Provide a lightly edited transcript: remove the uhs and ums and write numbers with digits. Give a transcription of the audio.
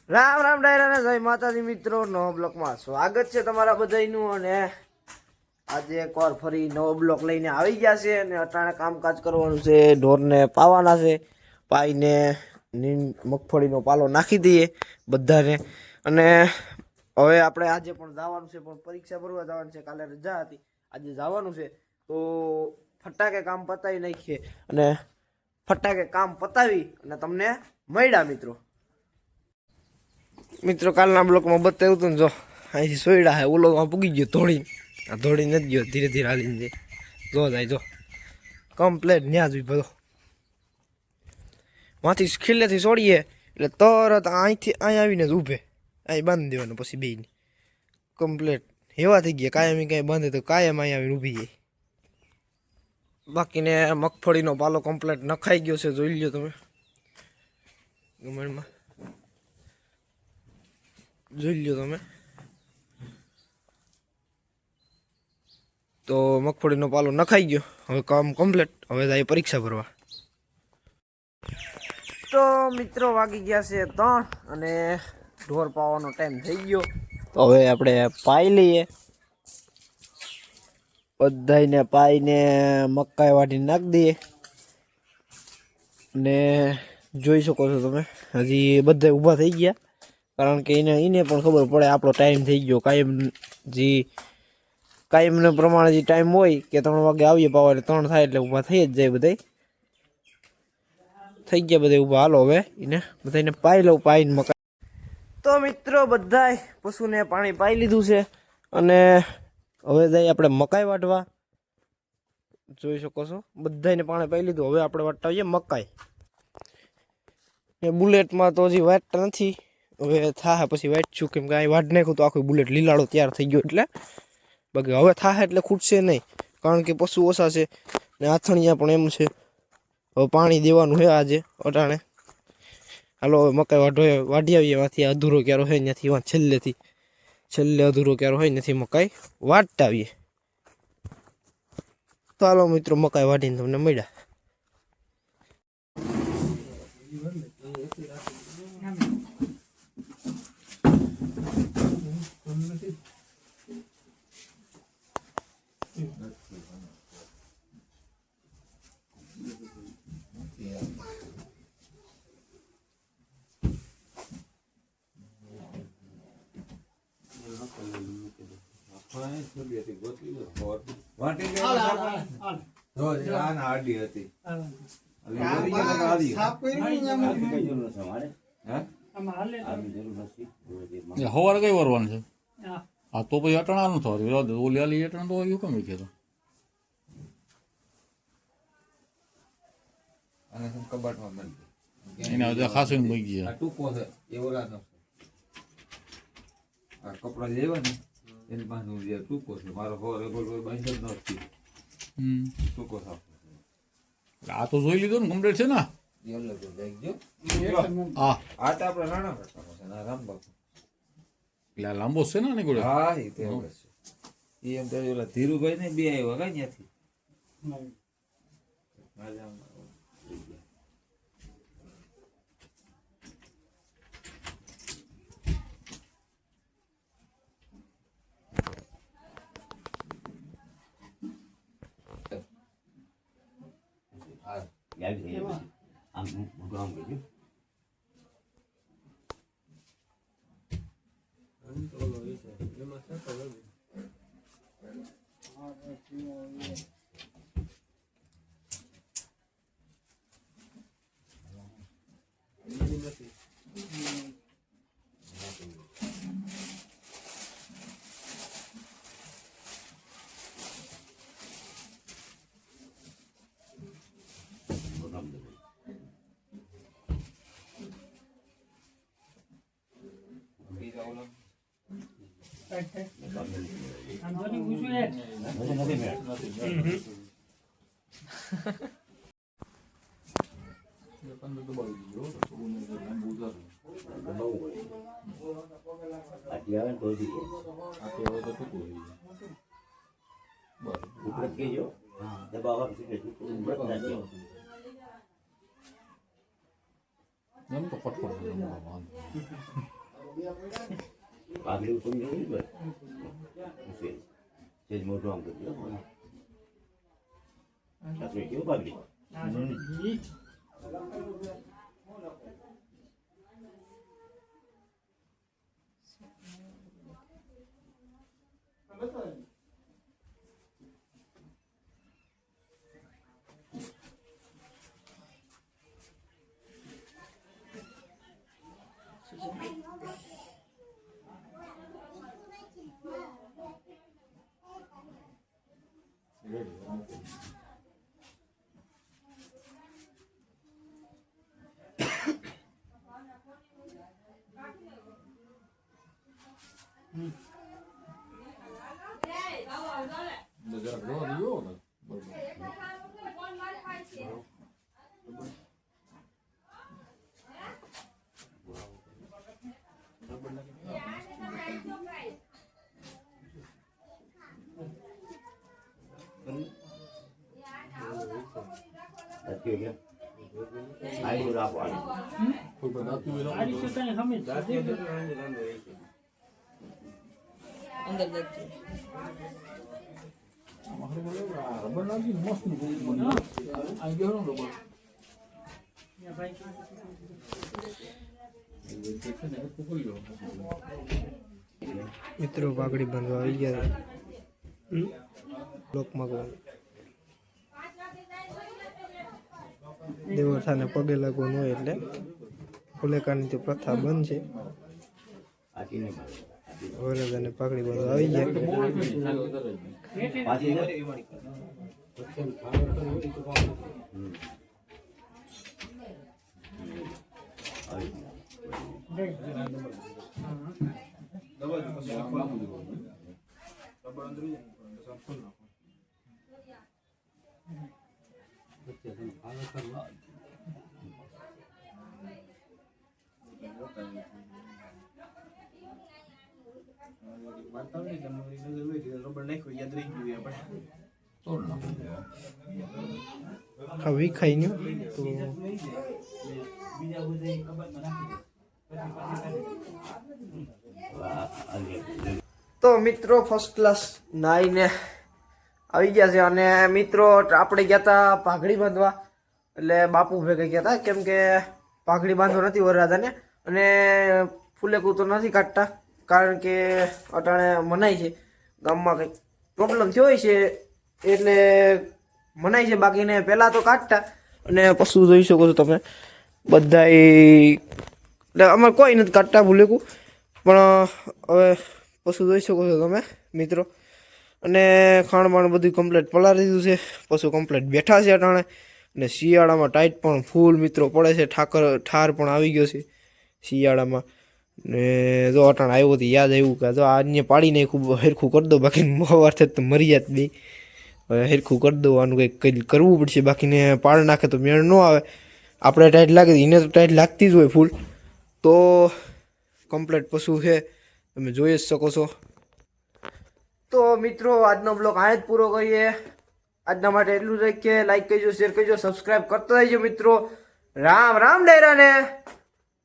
રામ રામ ડાયરા જય માતાજી મિત્રો નવો બ્લોકમાં સ્વાગત છે તમારા બધાનું અને આજે એકવાર ફરી નવો બ્લોક લઈને આવી ગયા છે અને અટાણે કામકાજ કરવાનું છે ઢોરને પાવાના છે પાઈને મગફળીનો પાલો નાખી દઈએ બધાને અને હવે આપણે આજે પણ જવાનું છે પણ પરીક્ષા ભરવા જવાનું છે કાલે રજા હતી આજે જવાનું છે તો ફટાકે કામ પતાવી નાખીએ અને ફટાકે કામ પતાવી અને તમને મળ્યા મિત્રો કાલના બ્લોકમાં બતાવ્યું હતું ને જો અહીંથી સોયડા હે ઓલોમાં પૂગી ગયો ધોળી આ ધોળી નથી ગયો ધીરે ધીરે હાલીને જો જાય જો કમ્પ્લેટ ન્યા જ બધો માંથી ખીલેથી છોડીએ એટલે તરત અહીંથી અહીં આવીને જ ઊભે અહીં બાંધી દેવાનું પછી બેયને કમ્પ્લેટ હેવા થઈ ગયા કાયમી કાંઈ બાંધે તો કાયમ અહીં આવીને ઊભી જાય બાકીને મગફળીનો પાલો કમ્પ્લેટ નખાઈ ગયો છે જોઈ લ્યો તમે ગમણમાં જોઈ લ્યો તમે તો મગફળીનો પાલો નખાઈ ગયો હવે કામ કમ્પ્લીટ હવે જાય પરીક્ષા ભરવા તો મિત્રો વાગી ગયા છે 3 અને ઢોર પાવાનો ટાઈમ થઈ ગયો તો હવે આપણે પાઈ લઈએ બધાને પાઈને મકાઈ વાટીને નાખી દઈએ ને જોઈ શકો છો તમે હજી બધા ઊભા થઈ ગયા કારણ કે એને પણ ખબર પડે આપણો ટાઈમ થઈ ગયો કાયમને પ્રમાણે જે ટાઈમ હોય કે 3 વાગે આવીએ પાવા 3 થાય એટલે ઊભા થઈ જ જાય બધા થઈ ગયા બધા ઊભા હાલો હવે એને બધાને પાઈ લઉં પાઈને મકાઈ તો મિત્રો બધાય પશુને પાણી પાઈ લીધું છે અને હવે જઈએ આપણે મકાઈ વાટવા જોઈ શકો છો બધાને પાણી પાઈ લીધું હવે આપણે વાટતા હોઈએ મકાઈ ને બુલેટમાં તો હજી વાટતા નથી હવે થાય પછી વાટશું કેમ કે અહીં વાટ નાખ્યું તો આખું બુલેટ લીલાડો તૈયાર થઈ ગયો એટલે બાકી હવે થાય એટલે ખૂટશે નહીં કારણ કે પશુ ઓછા છે ને આથણિયા પણ એમ છે હવે પાણી દેવાનું છે આજે અટાણે હાલો હવે મકાઈ વાઢી આવીએ એમાંથી અધૂરો ક્યારો હોય ત્યાંથી છેલ્લે અધૂરો ક્યારો હોય નથી મકાઈ વાટતા આવીએ તો હાલો મિત્રો મકાઈ વાઢીને તમને મળ્યા હવારે કઈ વરવાનું છે આ તો પછી અટણાનું થયું ઓલી આલી અટણ તો એવું કેમ કીધું અને કબાટમાં બંધ એને ખાસું મૂકી ગયા આ ટૂંકો છે એવો રાતો આ કપડા લેવા ને એની પાસે જે ટૂંકો છે મારો હોર એગોલ બંધ જ નથી ટૂંકો થાવ આ તો જોઈ લીધું ને કમ્પ્લીટ છે ને એમ લગો જઈ ગયો આ આ તો આપણે નાના કરતા છે ના રામ બાપુ એટલે લાંબો છે ને આની ગોળે હા એ તો એવું છે એમ તો ઓલા ધીરુભાઈ ને બે આવ્યા કઈ ત્યાંથી એમ તો ફટફટ થઈ જાય વાંધો. પાઘડી ઉપર જવું બસ સેજ મોટું આમ કર્યું સાસુ કેવું પાઘડી જરાક રવા દો ને બરોબર. સાચી ગયા આઈ જો રાખો કોઈ પણ દાંતું હોય આ રીતે કઈ સમજ રબર નાખી મસ્ત નું આ ગયો ને રબર મિત્રો પાઘડી બાંધવા આવી ગયા લોકમાં દેવસ્થાને પગે લાગવાનું હોય એટલે ફુલેકાની તો પ્રથા બંધ છે. વરરાજાને પાઘડી બાંધવા આવી ગયા. પાછી હવે ખાઈ ગયો તો મિત્રો ફર્સ્ટ ક્લાસ નાઈને આવી ગયા છે. અને મિત્રો આપણે ગયા હતા પાઘડી બાંધવા એટલે બાપુ ભેગા ગયા હતા કેમ કે પાઘડી બાંધવા નથી વરરાજાને અને ફૂલેકું તો નથી કાઢતા કારણ કે અટાણે મનાય છે ગામમાં કંઈક પ્રોબ્લેમ થયો હોય છે એટલે મનાય છે. બાકીને પહેલાં તો કાઢતા અને પશુ જોઈ શકો છો તમે બધા એટલે અમારે કોઈ નથી કાઢતા ફૂલેકું પણ હવે પશુ જોઈ શકો છો તમે મિત્રો. અને ખાણ બાણ બધું કમ્પ્લીટ પલાળી દીધું છે. પશુ કમ્પ્લીટ બેઠા છે અટાણે અને શિયાળામાં ટાઈટ પણ ફૂલ મિત્રો પડે છે. ઠાર પણ આવી ગયો છે શિયાળામાં. ને જો અટાણે આવ્યો તો યાદ આવ્યું કે જો આજને પાડી નાખ્યું હરખું કરી દો બાકી સવારથી તો મરી જાત બે. હવે હરખું કરી દો આનું કંઈક કરવું પડશે બાકીને પાડ નાખે તો મેળ ન આવે. આપણે ટાઈટ લાગે એને તો ટાઈટ લાગતી જ હોય ફૂલ. તો કમ્પ્લીટ પશુ છે તમે જોઈ જ શકો છો. તો મિત્રો આજનો બ્લોગ અહીં જ પૂરો કરીએ. આજના માટે એટલું જ રાખીએ. લાઈક કરજો, શેર કરજો, સબસ્ક્રાઈબ કરતા રહેજો મિત્રો. રામ રામ ડેરાને.